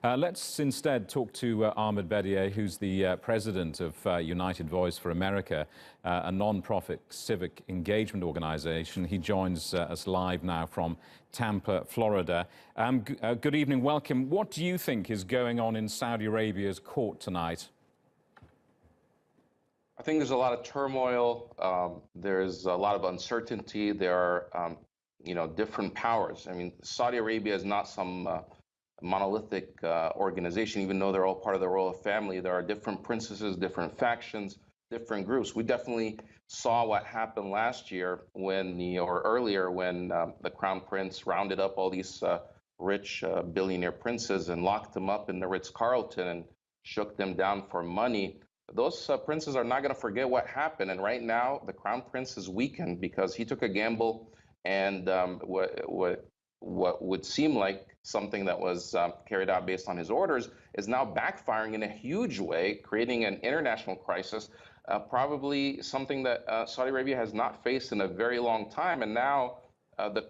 Let's instead talk to Ahmed Bedier, who's the president of United Voice for America, a non-profit civic engagement organization. He joins us live now from Tampa, Florida. Good evening, welcome. What do you think is going on in Saudi Arabia's court tonight? I think there's a lot of turmoil. There's a lot of uncertainty. There are, different powers. I mean, Saudi Arabia is not some monolithic organization, even though they're all part of the royal family. There are different princesses, different factions, different groups. We definitely saw what happened last year or earlier when the crown prince rounded up all these rich billionaire princes and locked them up in the Ritz-Carlton and shook them down for money. Those princes are not going to forget what happened. And right now, the crown prince is weakened because he took a gamble, and what would seem like something that was carried out based on his orders is now backfiring in a huge way, creating an international crisis, probably something that Saudi Arabia has not faced in a very long time. And now the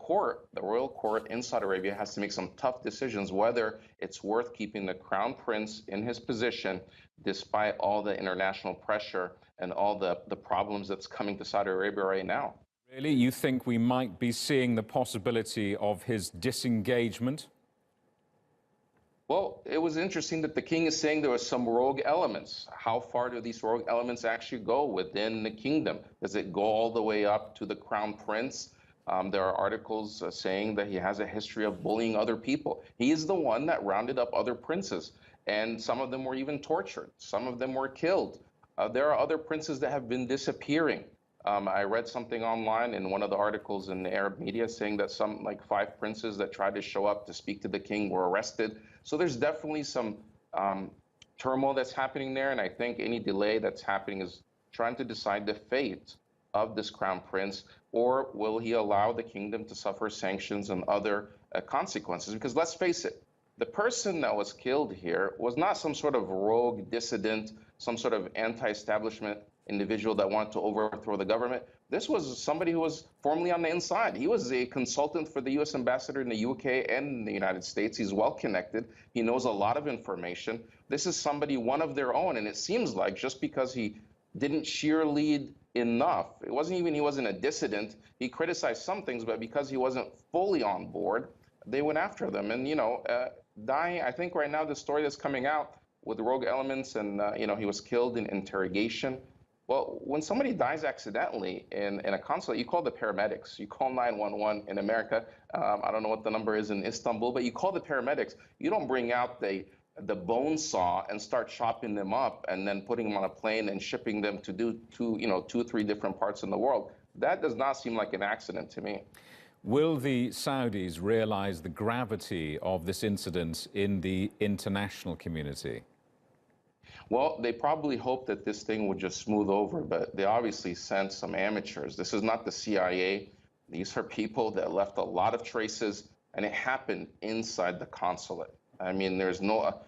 royal court in Saudi Arabia has to make some tough decisions whether it's worth keeping the crown prince in his position despite all the international pressure and all the problems that's coming to Saudi Arabia right now. Really? You think we might be seeing the possibility of his disengagement? Well, it was interesting that the king is saying there were some rogue elements. How far do these rogue elements actually go within the kingdom? Does it go all the way up to the crown prince? There are articles saying that he has a history of bullying other people. He is the one that rounded up other princes, and some of them were even tortured. Some of them were killed. There are other princes that have been disappearing. I read something online in one of the articles in the Arab media saying that some 5 princes that tried to show up to speak to the king were arrested. So there's definitely some turmoil that's happening there. And I think any delay that's happening is trying to decide the fate of this crown prince, or will he allow the kingdom to suffer sanctions and other consequences? Because let's face it, the person that was killed here was not some sort of rogue dissident, some sort of anti-establishment individual that wanted to overthrow the government. This was somebody who was formerly on the inside. He was a consultant for the U.S. ambassador in the UK and in the United States. He's well connected. He knows a lot of information. This is somebody, one of their own. And it seems like just because he didn't cheerlead enough, it wasn't even he wasn't a dissident. He criticized some things, but because he wasn't fully on board, they went after them. And, dying, I think right now the story that's coming out with rogue elements and, he was killed in interrogation. Well, when somebody dies accidentally in a consulate, you call the paramedics. You call 911 in America. I don't know what the number is in Istanbul, but you call the paramedics. You don't bring out the bone saw and start chopping them up and then putting them on a plane and shipping them to do two or three different parts in the world. That does not seem like an accident to me. Will the Saudis realize the gravity of this incident in the international community? Well, they probably hope that this thing would just smooth over, but they obviously sent some amateurs. This is not the CIA. These are people that left a lot of traces, and it happened inside the consulate. I mean, there's no,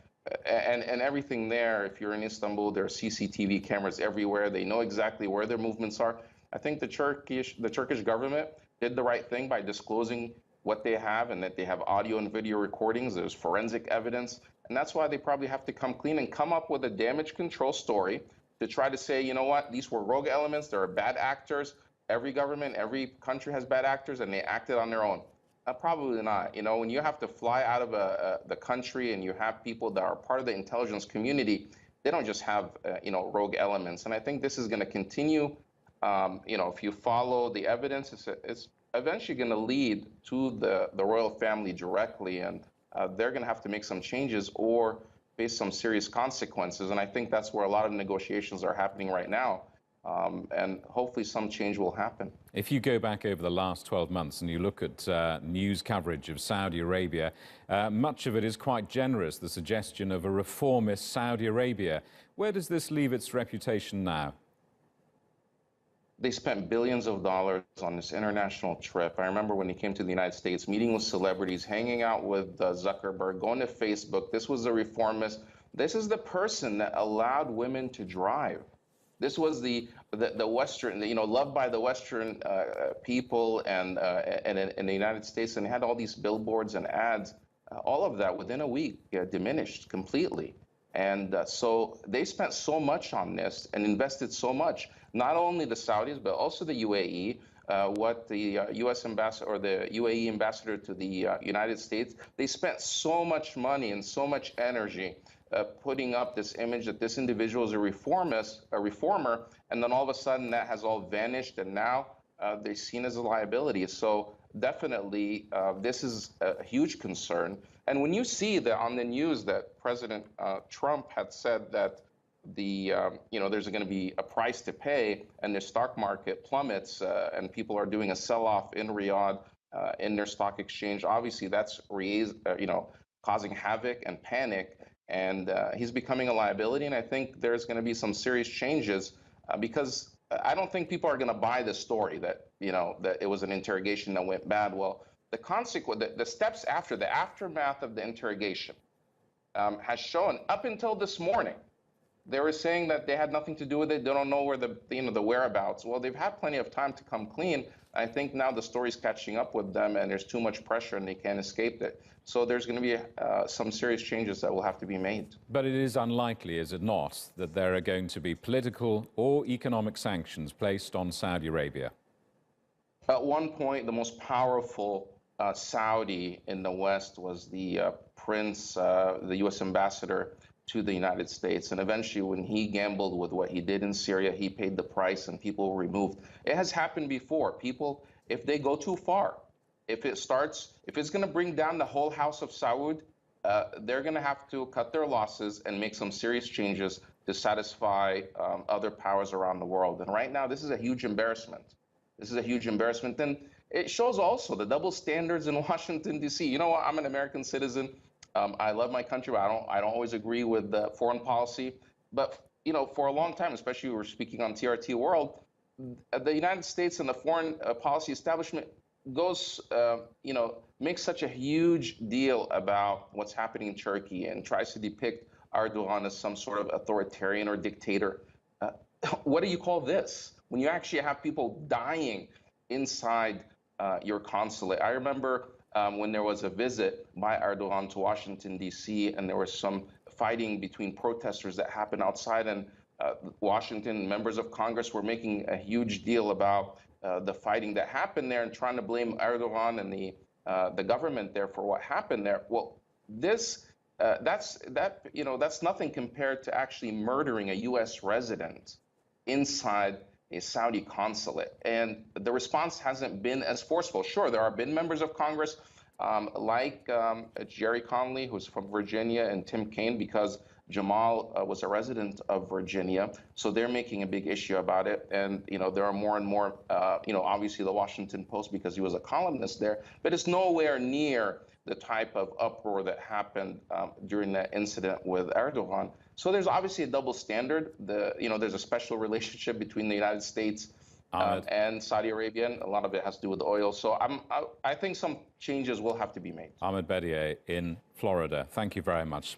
and everything there, if you're in Istanbul, there are CCTV cameras everywhere. They know exactly where their movements are. I think the Turkish government did the right thing by disclosing what they have and that they have audio and video recordings. There's forensic evidence. And that's why they probably have to come clean and come up with a damage control story to try to say, you know what, these were rogue elements. There are bad actors. Every government, every country has bad actors, and they acted on their own. Probably not. When you have to fly out of the country and you have people that are part of the intelligence community, they don't just have, rogue elements. And I think this is going to continue. If you follow the evidence, it's eventually going to lead to the royal family directly, and they're going to have to make some changes or face some serious consequences. And I think that's where a lot of negotiations are happening right now. And hopefully some change will happen. If you go back over the last 12 months and you look at news coverage of Saudi Arabia, much of it is quite generous, the suggestion of a reformist Saudi Arabia. Where does this leave its reputation now? They spent billions of dollars on this international trip. I remember when he came to the United States, meeting with celebrities, hanging out with Zuckerberg, going to Facebook. This was a reformist. This is the person that allowed women to drive. This was the Western, loved by the Western people and in the United States, and had all these billboards and ads all of that within a week diminished completely. And so they spent so much on this and invested so much, not only the Saudis, but also the UAE. What the U.S. ambassador or the UAE ambassador to the United States, they spent so much money and so much energy putting up this image that this individual is a reformer, and then all of a sudden that has all vanished, and now they're seen as a liability. So definitely, this is a huge concern. And when you see that on the news that President Trump had said that there's going to be a price to pay, and the stock market plummets, and people are doing a sell-off in Riyadh in their stock exchange, obviously that's causing havoc and panic, and he's becoming a liability. And I think there's going to be some serious changes because I don't think people are going to buy the story that that it was an interrogation that went bad. Well, the consequence, the steps after, the aftermath of the interrogation has shown up until this morning. They were saying that they had nothing to do with it. They don't know where the whereabouts. Well, they've had plenty of time to come clean. I think now the story's catching up with them, and there's too much pressure, and they can't escape it. So there's going to be some serious changes that will have to be made. But it is unlikely, is it not, that there are going to be political or economic sanctions placed on Saudi Arabia? At one point, the most powerful Saudi in the West was the prince, the U.S. ambassador to the United States. And eventually, when he gambled with what he did in Syria, he paid the price and people were removed. It has happened before. People, if they go too far, if it's going to bring down the whole House of Saud, they're going to have to cut their losses and make some serious changes to satisfy other powers around the world. And right now, this is a huge embarrassment. This is a huge embarrassment. And it shows also the double standards in Washington, D.C. You know what? I'm an American citizen. I love my country, but I don't always agree with foreign policy. But for a long time, especially we were speaking on TRT World, the United States and the foreign policy establishment goes, makes such a huge deal about what's happening in Turkey and tries to depict Erdogan as some sort of authoritarian or dictator. What do you call this? When you actually have people dying inside your consulate. I remember when there was a visit by Erdogan to Washington, D.C., and there was some fighting between protesters that happened outside, and Washington members of Congress were making a huge deal about the fighting that happened there and trying to blame Erdogan and the government there for what happened there. Well, that's nothing compared to actually murdering a U.S. resident inside a Saudi consulate. And the response hasn't been as forceful. Sure, there have been members of Congress like Jerry Conley, who's from Virginia, and Tim Kaine, because Jamal was a resident of Virginia. So they're making a big issue about it. And, there are more and more, obviously the Washington Post, because he was a columnist there, but it's nowhere near the type of uproar that happened during that incident with Erdogan. So there's obviously a double standard. There's a special relationship between the United States and Saudi Arabia. And a lot of it has to do with oil. So I think some changes will have to be made. Ahmed Bedier in Florida, thank you very much.